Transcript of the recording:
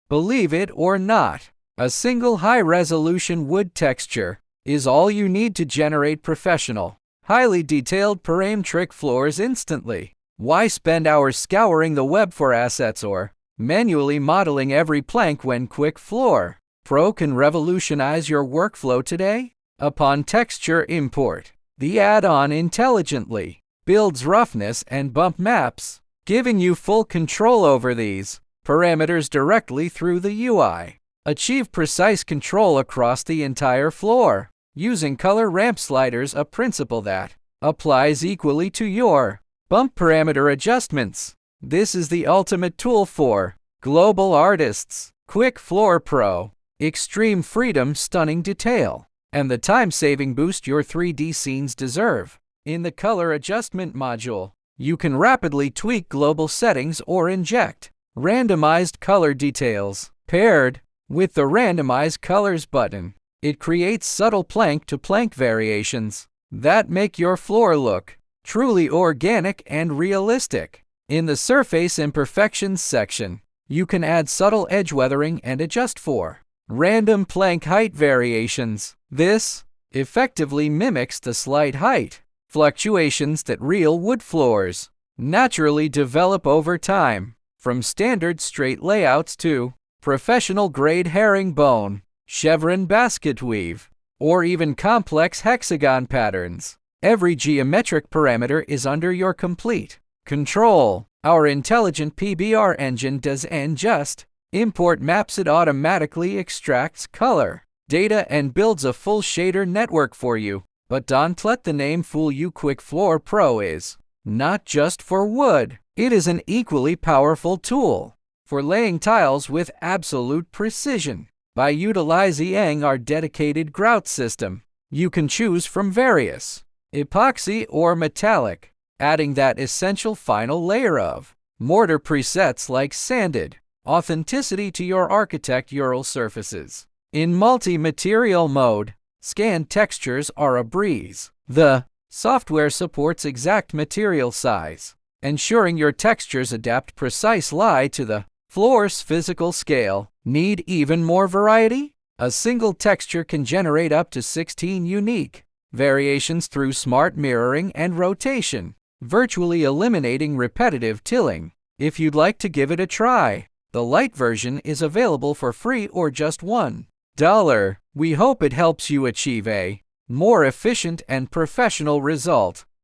Believe it or not, a single high-resolution wood texture is all you need to generate professional, highly detailed parametric floors instantly. Why spend hours scouring the web for assets or manually modeling every plank when Quick Floor Pro can revolutionize your workflow today? Upon texture import, the add-on intelligently builds roughness and bump maps, giving you full control over these parameters directly through the UI. Achieve precise control across the entire floor using color ramp sliders, a principle that applies equally to your bump parameter adjustments. This is the ultimate tool for global artists. Quick Floor Pro. Extreme freedom, stunning detail, and the time-saving boost your 3D scenes deserve. In the color adjustment module, you can rapidly tweak global settings or inject randomized color details. Paired with the Randomize Colors button, it creates subtle plank-to-plank variations that make your floor look truly organic and realistic. In the Surface Imperfections section, you can add subtle edge weathering and adjust for random plank height variations. This effectively mimics the slight height fluctuations that real wood floors naturally develop over time. From standard straight layouts to professional-grade herringbone, Chevron Basketweave, or even complex hexagon patterns, every geometric parameter is under your complete control. Our intelligent PBR engine doesn't just import maps, it automatically extracts color data and builds a full shader network for you. But don't let the name fool you. Quick Floor Pro is not just for wood. It is an equally powerful tool for laying tiles with absolute precision. By utilizing our dedicated grout system, you can choose from various epoxy or metallic, adding that essential final layer of mortar presets like sanded authenticity to your architectural surfaces. In multi-material mode, scanned textures are a breeze. The software supports exact material size, ensuring your textures adapt precisely to the floor's physical scale. Need even more variety? A single texture can generate up to 16 unique variations through smart mirroring and rotation, virtually eliminating repetitive tilling. If you'd like to give it a try, the light version is available for free or just $1. We hope it helps you achieve a more efficient and professional result.